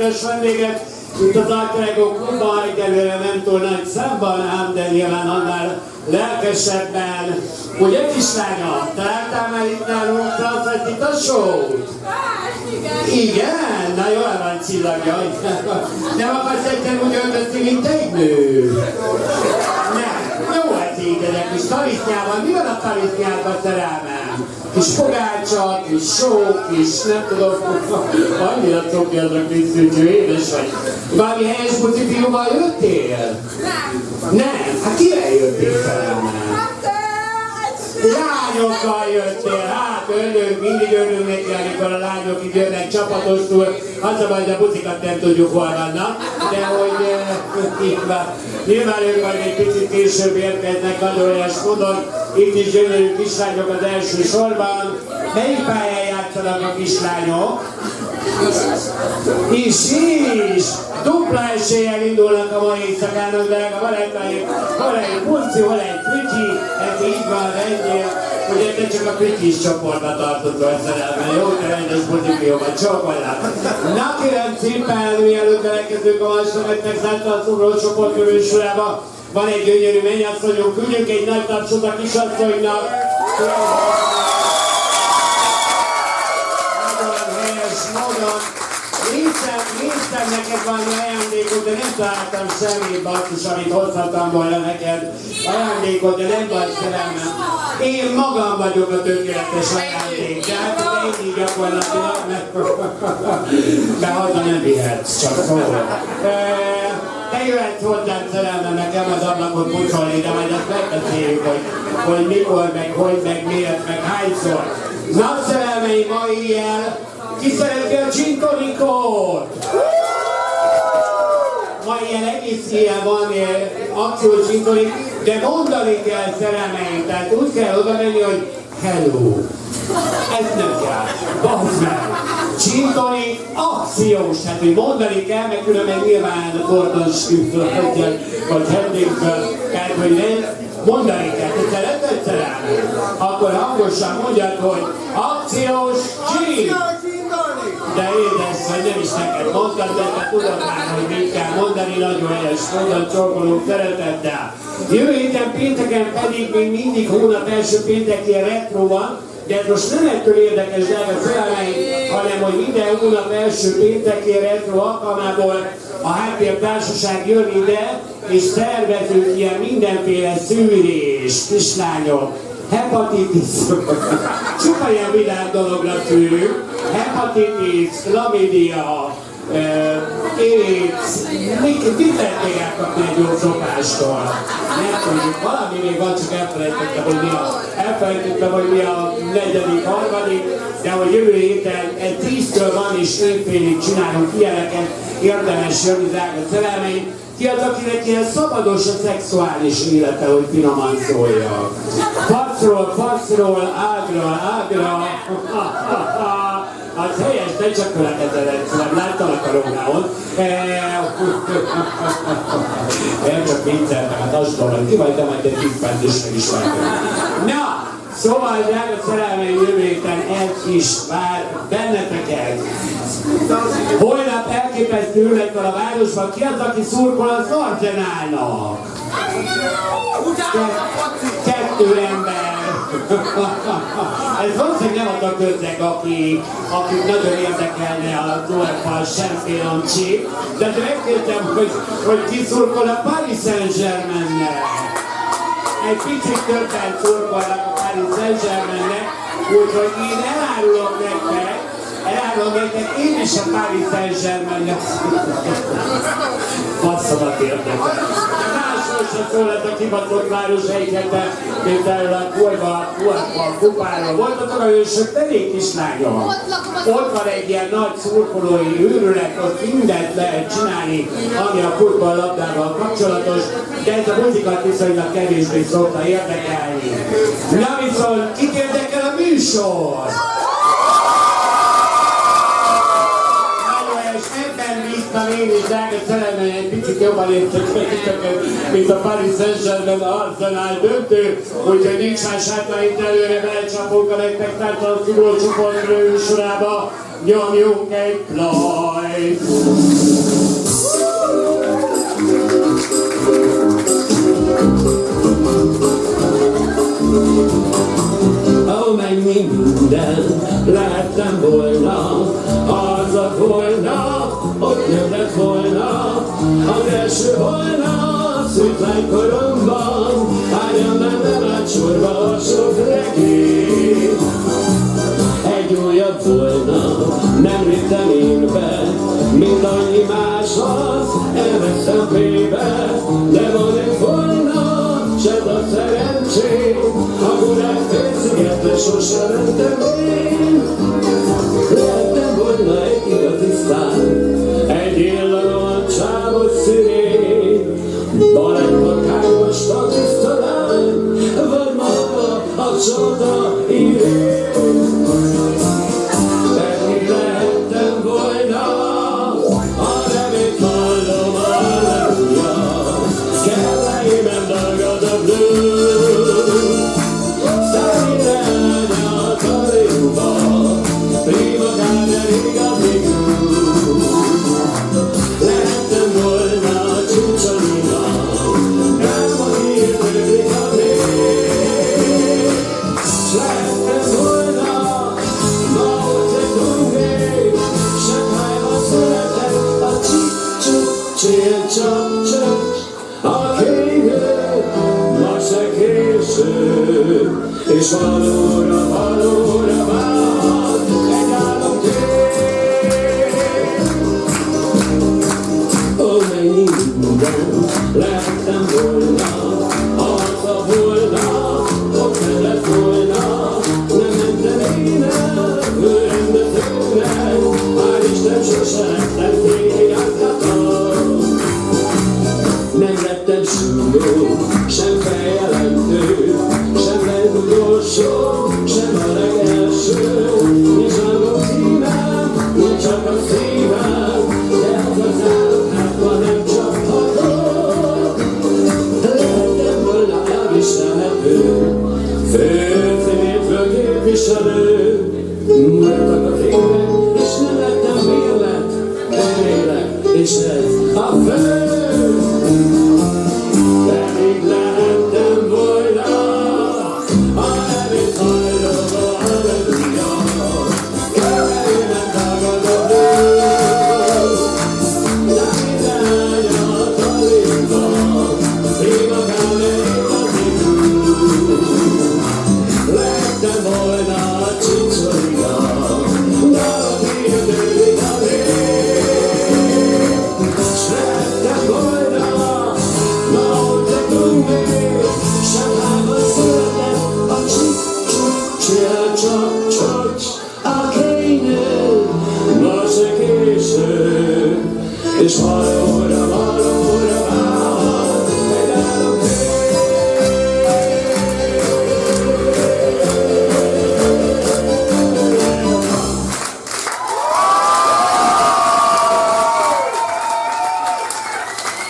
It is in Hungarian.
kedves vendéget, mint az Alterego Kuba, egyelőre nem túl nagy számban, ám de nyilván annál lelkesebben. Ugye kislánya, találtál már itt nálunk Transvestita Show-t? Igen? Na jól van csillagja. Nem akarsz egyszer úgy öltözni, mint egy nő? Nem. Jó, hát édedek, kis talisznyában. Mi van a talisznyában, szerelmem? Kis pogácsa, kis só, kis nem tudom, annyira cokjadra készültő, édes vagy. Valami helyes buci fiúval jöttél? Nem. Nem? Hát kivel jöttél, szerelmem? Lányokkal jöttél, hát örülünk, mindig örülünk neki, amikor a lányok itt jönnek csapatosul, az a baj, hogy a bucikat nem tudjuk hol vannak, de hogy nyilván ők majd egy picit később érkeznek nagyon olyas módon, itt is gyönyörű kislányok az első sorban. Melyik pályán játszanak a kislányok? Is! Dupla eséllyel indulnak a mai éjszakának, drága barátaim. Hol egy punci, hol egy fütyi, ez így van, ennyi. Ugye te csak a fütyis csoportba tartod a szerelmen, jó? Te rendes buzifióban, csókollát. Na kérem szépen, mielőtt belekezdünk a Mansometnek Szántal Szugró csoport körülsúlyába, van egy gyönyörű mennyasszonyunk, küldjünk egy nagy tapsot a kisasszonynak. Néztem neked valami ajándékot, de nem találtam semmi basszus, amit hozhattam volna neked. Ajándékot, de nem vagy szerelmem. Én magam vagyok a tökéletes ajándék, de hát én így gyakorlatilag de haza nem vihetsz, csak szól. Te jöhetsz hozzám szerelmem nekem az ablakot pucolni, de majd azt megbeszéljük, hogy mikor, meg hogy, meg miért, meg hányszor. Na szerelmeim, ma éjjel ki szereti a gin tonicot? Ma ilyen egész ilyen van akciós gin tonic, de mondani kell szerelmeim, tehát úgy kell oda menni, hogy hello. Ez nem kell. Bazd meg! Gin tonic akciós, hát hogy mondani kell, meg különben nyilván a Gordon Schiffel vagy Hendrickből, tehát hogy nem mondani kell, hogy szereted szerelmeim, akkor hangosan mondjad, hogy akciós gin! De édes, hogy nem is neked mondtad, de te tudod már, hogy mit kell mondani, nagyon helyes módon csókolunk szeretettel. Jövő héten pénteken pedig még mindig hónap első pénteki retro van, de ez most nem ettől érdekes, drága szerelmeim, hanem hogy minden hónap első pénteki retro alkalmából a HPM Társaság jön ide, és szervezünk ilyen mindenféle szűrés, kislányok. Hepatitis, csupa ilyen világ dologra szűrünk, hepatitis, chlamydia, AIDS, mit szeretnék elkapni egy jó szopástól? Nem tudjuk, valami még van, csak elfelejtettem, hogy mi a negyedik, harmadik, de hogy jövő héten egy 10-től van és 5 félig csinálunk ilyeneket, érdemes jönni, drága szerelmeim. Ki az, akinek ilyen szabados a szexuális élete, hogy finoman szóljak? Faszról, ágra. Az helyes, ne csak kölekedzel egyszerűen, láttalak a Rónáon. Én csak vicceltem, hát azt tudom, ki vagy, de majd egy tippent is meg is vagyok. Na, szóval, drága szerelmeim, jövő héten ez is vár benneteket. Holnap elképesztő ülnek a városban, ki az, aki szurkol az Arzenálnak? 2 ember. Ez valószínűleg nem az a közeg, akik nagyon érdekelne a UEFA Champions League, de megkérdem, hogy ki szurkol a Paris Saint-Germainnek. Egy picit többen szurkolnak a Paris Saint-Germainnek, úgyhogy én elárulok nektek, én is a Paris Saint-Germainnek basszomat érdekel. Másról sem szólhat a kibaszott város egyhete, mint erről a kupáról. Voltatok a hősök, te rég kislányom. Ott van egy ilyen nagy szurkolói őrület, ott mindent lehet csinálni, ami a futballlabdával kapcsolatos, de ez a muzikat viszonylag kevésbé szokta érdekelni. Na viszont, kit érdekel a műsor? Ebben bíztam én is, drága szerelmeim, egy picit picit jobban értek titeket, mint a Paris Saint-Germain Arsenal döntő, úgyhogy nincs más hátra, itt előre belecsapunk a nektek tártalan szigorcsoport műsorába, nyomjunk egy plajt! Amennyi minden lehettem volna, az a volna, ott nem lett volna, az első holnap, szűklány koromban, hányan mentem át sorba a sok regény. Egy újabb volna, nem léptem én be, mint annyi máshoz, elveszem fébe, de van egy volna, csak a szerencsém, a gurák félszigetre sosem mentem én.